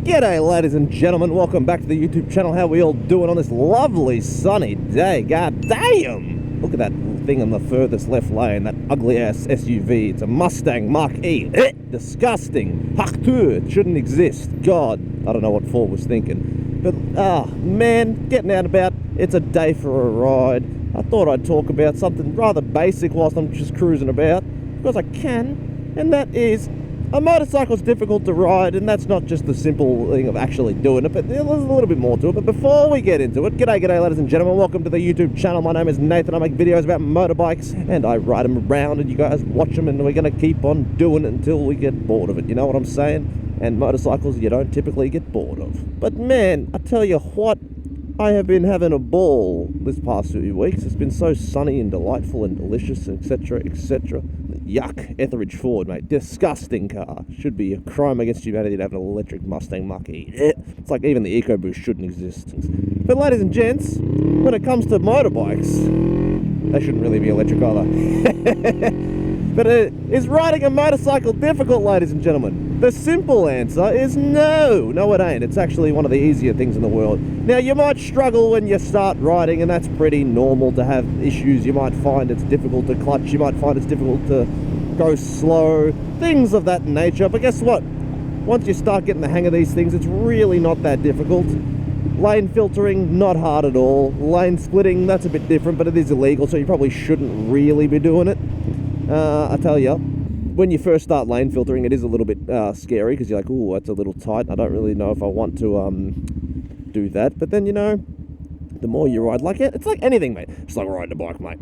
G'day ladies and gentlemen, welcome back to the YouTube channel. How we all doing on this lovely sunny day? God damn! Look at that thing in the furthest left lane, that ugly ass SUV. It's a Mustang Mach-E. Disgusting. It shouldn't exist. God, I don't know what Ford was thinking. But, man, getting out and about, it's a day for a ride. I thought I'd talk about something rather basic whilst I'm just cruising about, because I can, and that is, a motorcycle's difficult to ride, and that's not just the simple thing of actually doing it, but there's a little bit more to it. But before we get into it, g'day ladies and gentlemen, welcome to the YouTube channel. My name is Nathan. I make videos about motorbikes, and I ride them around, and you guys watch them, and we're going to keep on doing it until we get bored of it, you know what I'm saying? And motorcycles you don't typically get bored of. But man, I tell you what, I have been having a ball this past few weeks. It's been so sunny and delightful and delicious, etc, etc. Yuck, Etheridge Ford, mate. Disgusting car. Should be a crime against humanity to have an electric Mustang Mach-E. It's like even the EcoBoost shouldn't exist. But ladies and gents, when it comes to motorbikes, they shouldn't really be electric either. But is riding a motorcycle difficult, ladies and gentlemen? The simple answer is no. No, it ain't. It's actually one of the easier things in the world. Now, you might struggle when you start riding, and that's pretty normal to have issues. You might find it's difficult to clutch. You might find it's difficult to go slow. Things of that nature. But guess what? Once you start getting the hang of these things, it's really not that difficult. Lane filtering, not hard at all. Lane splitting, that's a bit different, but it is illegal, so you probably shouldn't really be doing it. I tell you, when you first start lane filtering, it is a little bit scary, because you're like, ooh, that's a little tight. I don't really know if I want to do that. But then, you know, the more you ride, like it's like anything, mate. It's like riding a bike, mate.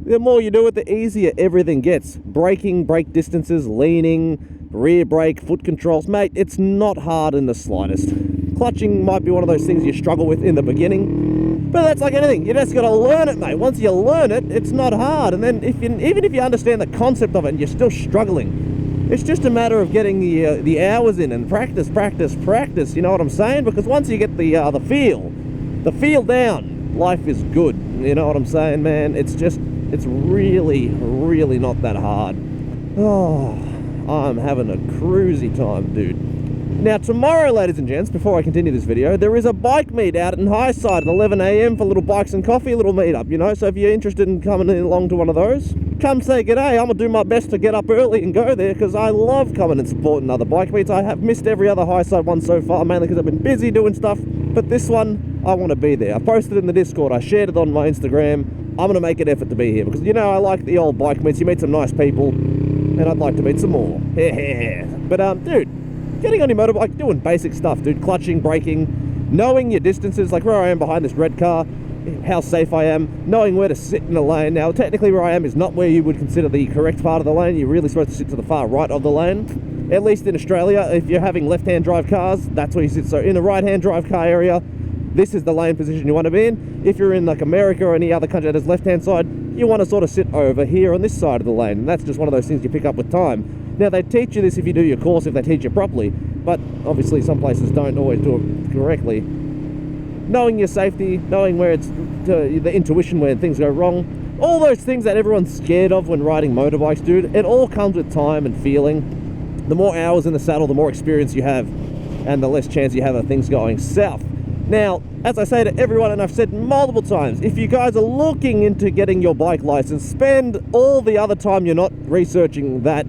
The more you do it, the easier everything gets. Braking, brake distances, leaning, rear brake, foot controls, mate, it's not hard in the slightest. Clutching might be one of those things you struggle with in the beginning, but that's like anything. You just got to learn it, mate. Once you learn it, it's not hard. And then even if you understand the concept of it and you're still struggling, it's just a matter of getting the hours in and practice. You know what I'm saying? Because once you get the feel down, life is good. You know what I'm saying, man? It's really, really not that hard. Oh, I'm having a cruisy time, dude. Now tomorrow, ladies and gents, before I continue this video, there is a bike meet out in Highside at 11 AM for little bikes and coffee, a little meet-up, you know. So if you're interested in coming along to one of those, come say g'day. I'm going to do my best to get up early and go there, because I love coming and supporting other bike meets. I have missed every other Highside one so far, mainly because I've been busy doing stuff. But this one, I want to be there. I posted it in the Discord. I shared it on my Instagram. I'm going to make an effort to be here, because, you know, I like the old bike meets. You meet some nice people, and I'd like to meet some more. But, dude, getting on your motorbike, doing basic stuff, dude. Clutching, braking, knowing your distances, like where I am behind this red car, how safe I am, knowing where to sit in the lane. Now, technically where I am is not where you would consider the correct part of the lane. You're really supposed to sit to the far right of the lane. At least in Australia, if you're having left-hand drive cars, that's where you sit. So in the right-hand drive car area, this is the lane position you want to be in. If you're in like America or any other country that has left-hand side, you want to sort of sit over here on this side of the lane. And that's just one of those things you pick up with time. Now, they teach you this if you do your course, if they teach you properly, but obviously some places don't always do it correctly. Knowing your safety, knowing where it's the intuition when things go wrong, all those things that everyone's scared of when riding motorbikes, dude, it all comes with time and feeling. The more hours in the saddle, the more experience you have, and the less chance you have of things going south. Now, as I say to everyone, and I've said multiple times, if you guys are looking into getting your bike license, spend all the other time you're not researching that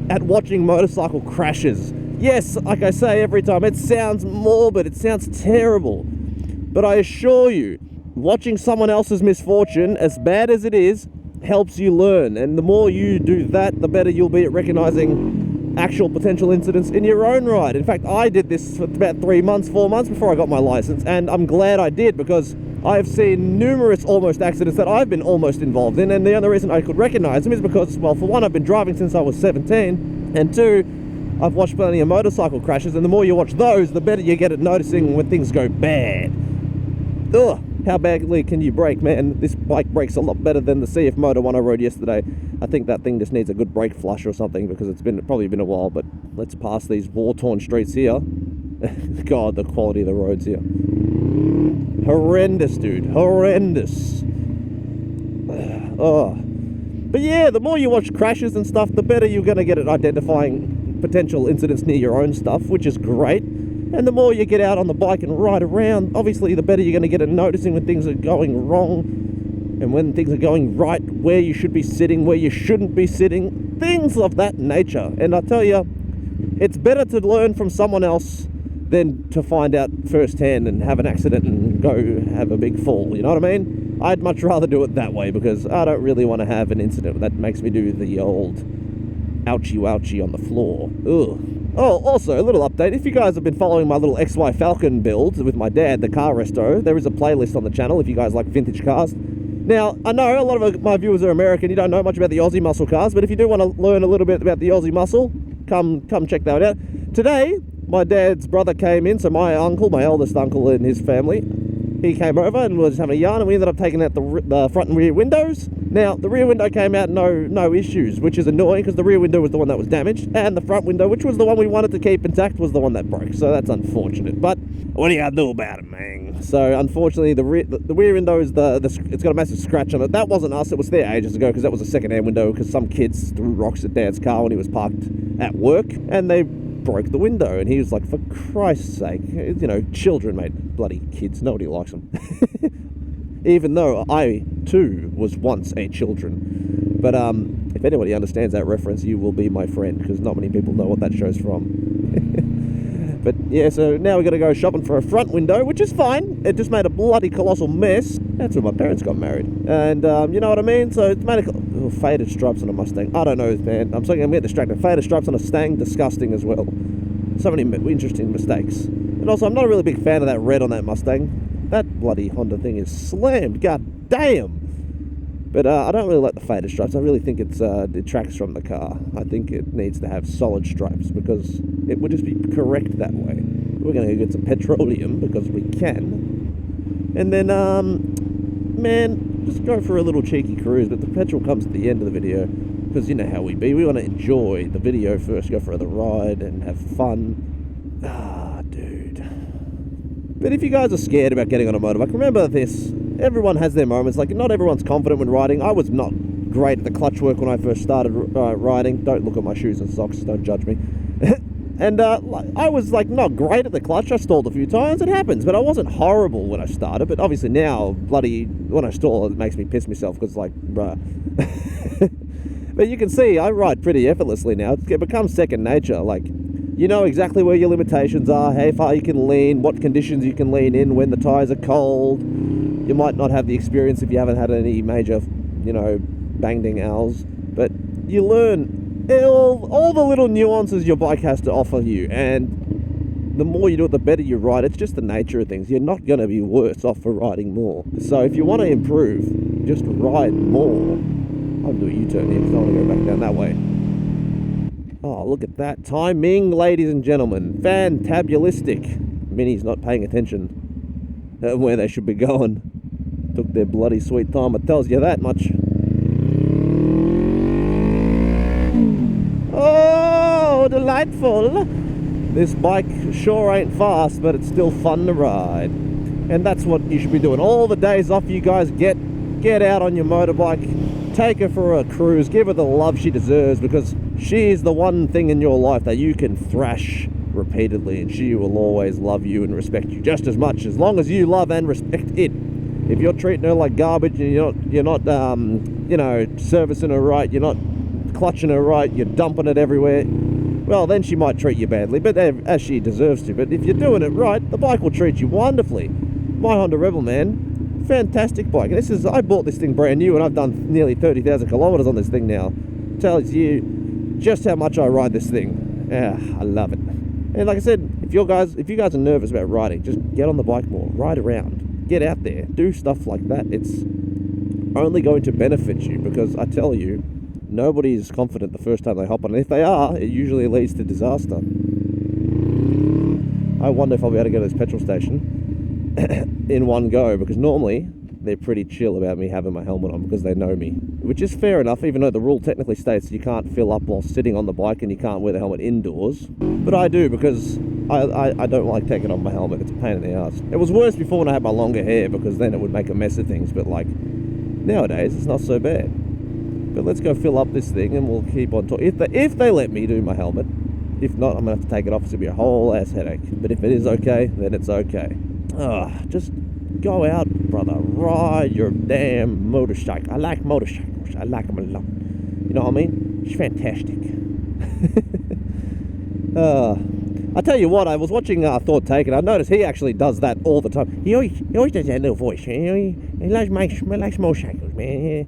at watching motorcycle crashes. Yes, like I say every time, it sounds morbid, it sounds terrible, but I assure you, watching someone else's misfortune, as bad as it is, helps you learn, and the more you do that, the better you'll be at recognizing actual potential incidents in your own ride. In fact, I did this for about 4 months before I got my license, and I'm glad I did, because I've seen numerous almost accidents that I've been almost involved in, and the only reason I could recognize them is because, well, for one, I've been driving since I was 17, and two, I've watched plenty of motorcycle crashes, and the more you watch those, the better you get at noticing when things go bad. Ugh, how badly can you brake, man? This bike brakes a lot better than the CF Moto one I rode yesterday. I think that thing just needs a good brake flush or something, because it's probably been a while, but let's pass these war-torn streets here. God, the quality of the roads here. Horrendous, dude. Horrendous. Oh. But yeah, the more you watch crashes and stuff, the better you're going to get at identifying potential incidents near your own stuff, which is great. And the more you get out on the bike and ride around, obviously the better you're going to get at noticing when things are going wrong and when things are going right, where you should be sitting, where you shouldn't be sitting, things of that nature. And I tell you, it's better to learn from someone else than to find out firsthand and have an accident and go have a big fall, you know what I mean? I'd much rather do it that way, because I don't really want to have an incident that makes me do the old ouchie wouchie on the floor. Ugh. Oh, also, a little update. If you guys have been following my little XY Falcon build with my dad, the car resto, there is a playlist on the channel if you guys like vintage cars. Now, I know a lot of my viewers are American, you don't know much about the Aussie muscle cars, but if you do want to learn a little bit about the Aussie muscle, come check that out. Today, my dad's brother came in, so my uncle, my eldest uncle and his family, he came over and was having a yarn, and we ended up taking out the front and rear windows. Now, the rear window came out no issues, which is annoying because the rear window was the one that was damaged, and the front window, which was the one we wanted to keep intact, was the one that broke. So that's unfortunate. But what are you gonna do about it, man? So unfortunately, the rear window is it's got a massive scratch on it. That wasn't us; it was there ages ago, because that was a second-hand window. Because some kids threw rocks at Dad's car when he was parked at work, and they broke the window. And he was like, "For Christ's sake, you know, children, mate, bloody kids. Nobody likes them." Even though I too was once a children. But if anybody understands that reference, you will be my friend, because not many people know what that show's from. But yeah, so now we're going to go shopping for a front window, which is fine. It just made a bloody colossal mess. That's when my parents got married. And you know what I mean? So it's made faded stripes on a Mustang. I don't know, man. I'm getting distracted. Faded stripes on a Stang, disgusting as well. So many interesting mistakes. And also, I'm not a really big fan of that red on that Mustang. That bloody Honda thing is slammed. God damn. But I don't really like the faded stripes. I really think it detracts from the car. I think it needs to have solid stripes, because it would just be correct that way. We're going to go get some petroleum because we can. And then, man, just go for a little cheeky cruise. But the petrol comes at the end of the video, because you know how we be. We want to enjoy the video first, go for the ride and have fun. Ah, dude. But if you guys are scared about getting on a motorbike, remember this. Everyone has their moments. Like, not everyone's confident when riding. I was not great at the clutch work when I first started riding. Don't look at my shoes and socks. Don't judge me. And I was, like, not great at the clutch. I stalled a few times. It happens. But I wasn't horrible when I started. But obviously now, bloody, when I stall, it makes me piss myself, because, like, bruh. But you can see I ride pretty effortlessly now. It becomes second nature. Like, you know exactly where your limitations are, how far you can lean, what conditions you can lean in, when the tyres are cold. You might not have the experience if you haven't had any major, you know, bang-ding owls. But you learn all the little nuances your bike has to offer you. And the more you do it, the better you ride. It's just the nature of things. You're not going to be worse off for riding more. So if you want to improve, just ride more. I'll do a U-turn here because I want to go back down that way. Oh, look at that. Timing, ladies and gentlemen. Fantabulistic. Mini's not paying attention where they should be going. Took their bloody sweet time. It tells you that much. Oh, delightful. This bike sure ain't fast, but it's still fun to ride. And that's what you should be doing. All the days off you guys get out on your motorbike. Take her for a cruise. Give her the love she deserves, because she is the one thing in your life that you can thrash repeatedly, and she will always love you and respect you just as much, as long as you love and respect it. If you're treating her like garbage and you're not you know, servicing her right, you're not clutching her right, you're dumping it everywhere, well, then she might treat you badly, but as she deserves to. But if you're doing it right, the bike will treat you wonderfully. My Honda Rebel, man, fantastic bike. I bought this thing brand new, and I've done nearly 30,000 kilometers on this thing now. It tells you just how much I ride this thing. Yeah, I love it. And like I said, if you guys are nervous about riding, just get on the bike more, ride around, get out there, do stuff like that. It's only going to benefit you, because I tell you, nobody is confident the first time they hop on, and if they are, it usually leads to disaster. I wonder if I'll be able to go to this petrol station in one go, because normally they're pretty chill about me having my helmet on, because they know me, which is fair enough, even though the rule technically states you can't fill up while sitting on the bike and you can't wear the helmet indoors. But I do, because I don't like taking off my helmet. It's a pain in the ass. It was worse before when I had my longer hair, because then it would make a mess of things, but like nowadays it's not so bad. But let's go fill up this thing and we'll keep on talking. If they let me do my helmet, If not, I'm going to have to take it off. It's going to be a whole ass headache. But if it is okay, then it's okay. Just go out, brother. Ride your damn motorcycle. I like motorcycles. I like them a lot. You know what I mean? It's fantastic. I tell you what, I was watching Thought Taken. I noticed he actually does that all the time. He always does that little voice. He likes motorcycles, man.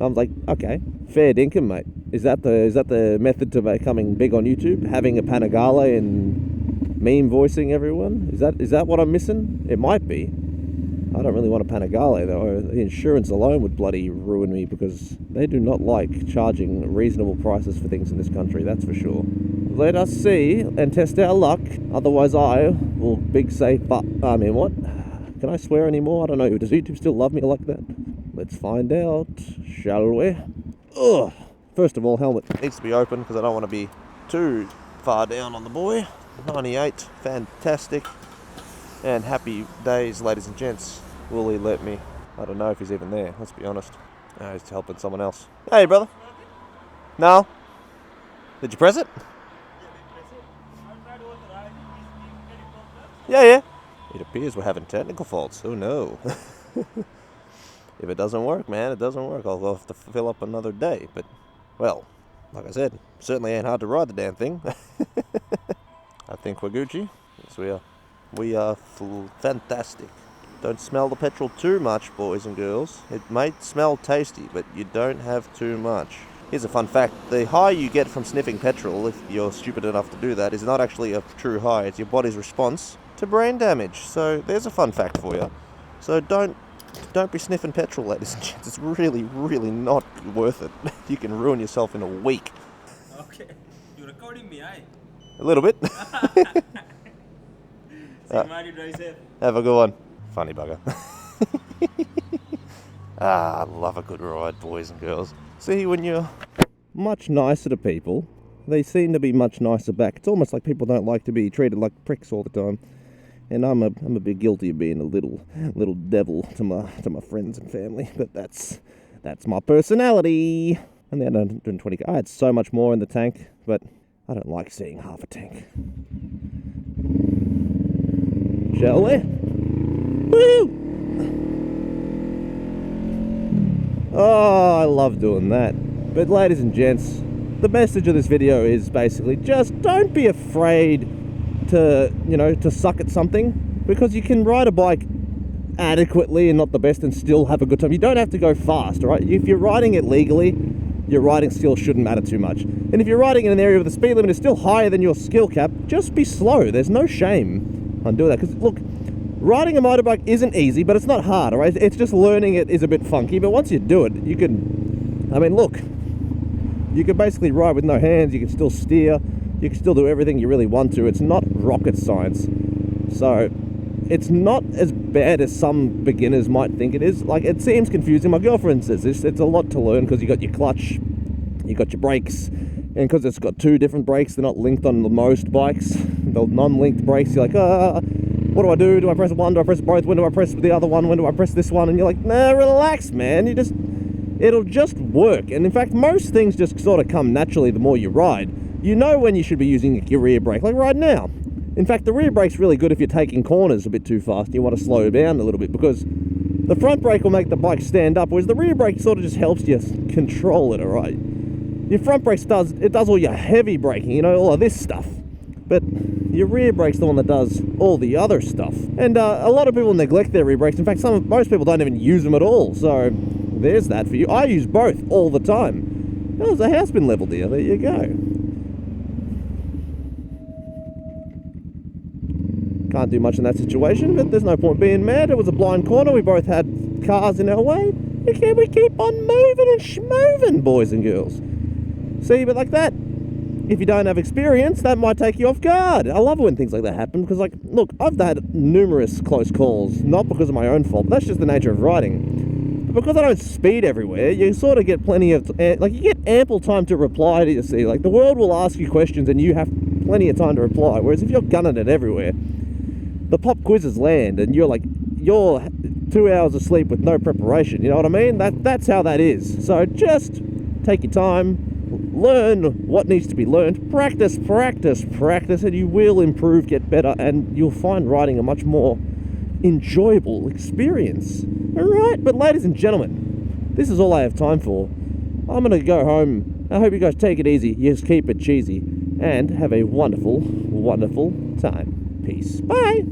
I was like, okay, fair dinkum, mate. Is that the method to becoming big on YouTube? Having a Panigale and meme voicing everyone? Is that what I'm missing? It might be. I don't really want a Panigale though. The insurance alone would bloody ruin me, because they do not like charging reasonable prices for things in this country, that's for sure. Let us see and test our luck. Otherwise I will big say, I mean, what? Can I swear anymore? I don't know. Does YouTube still love me like that? Let's find out, shall we? Ugh. First of all, helmet needs to be open because I don't want to be too far down on the boy. 98, fantastic. And happy days, ladies and gents. Will he let me? I don't know if he's even there, let's be honest. Oh, he's helping someone else. Hey, brother. No? Did you press it? Yeah. It appears we're having technical faults. Oh no. If it doesn't work, man, it doesn't work. I'll have to fill up another day. But, well, like I said, certainly ain't hard to ride the damn thing. I think we're Gucci. Yes, we are. We are fantastic. Don't smell the petrol too much, boys and girls. It might smell tasty, but you don't have too much. Here's a fun fact. The high you get from sniffing petrol, if you're stupid enough to do that, is not actually a true high. It's your body's response to brain damage. So there's a fun fact for you. So don't be sniffing petrol, ladies and gents. It's really, really not worth it. You can ruin yourself in a week. Okay. You're recording me, aye? A little bit. Drive safe. Have a good one. Funny bugger. I love a good ride, boys and girls. See, when you're much nicer to people, they seem to be much nicer back. It's almost like people don't like to be treated like pricks all the time. And I'm a bit guilty of being a little devil to my friends and family. But that's my personality. And then 120. I had so much more in the tank, but I don't like seeing half a tank. Shall we? Woo! Oh, I love doing that. But ladies and gents, the message of this video is basically just don't be afraid to suck at something, because you can ride a bike adequately and not the best and still have a good time. You don't have to go fast, all right? If you're riding it legally, your riding skill shouldn't matter too much. And if you're riding in an area where the speed limit is still higher than your skill cap, just be slow. There's no shame on doing that. Because look, riding a motorbike isn't easy, but it's not hard, all right? It's just learning it is a bit funky, but once you do it, you can, I mean, look, you can basically ride with no hands, you can still steer, you can still do everything you really want to. It's not rocket science. So, it's not as bad as some beginners might think it is. Like, it seems confusing. My girlfriend says this. It's a lot to learn because you got your clutch, you got your brakes, and because it's got two different brakes, they're not linked on most bikes. The non-linked brakes, you're like, what do I do? Do I press one? Do I press both? When do I press the other one? When do I press this one? And you're like, nah, relax, man. It'll just work. And in fact, most things just sort of come naturally the more you ride. You know when you should be using your rear brake, like right now. In fact, the rear brake's really good if you're taking corners a bit too fast. You want to slow down a little bit, because the front brake will make the bike stand up, whereas the rear brake sort of just helps you control it, all right? Your front brake does all your heavy braking, all of this stuff. But your rear brake's the one that does all the other stuff. And a lot of people neglect their rear brakes. In fact, most people don't even use them at all. So there's that for you. I use both all the time. Oh, there's a house been leveled here. There you go. Can't do much in that situation, but there's no point being mad. It was a blind corner. We both had cars in our way. We keep on moving and schmoving, boys and girls. See, but like that, if you don't have experience, that might take you off guard. I love it when things like that happen, because, like, look, I've had numerous close calls, not because of my own fault, but that's just the nature of riding. But because I don't speed everywhere, you sort of get plenty of, you get ample time to reply to you, see. Like, the world will ask you questions and you have plenty of time to reply, whereas if you're gunning it everywhere, the pop quizzes land and you're 2 hours of sleep with no preparation, you know what I mean? That's how that is. So just take your time, learn what needs to be learned, practice, practice, practice, and you will improve, get better, and you'll find riding a much more enjoyable experience. Alright, but ladies and gentlemen, this is all I have time for. I'm gonna go home. I hope you guys take it easy, just keep it cheesy, and have a wonderful, wonderful time. Peace. Bye!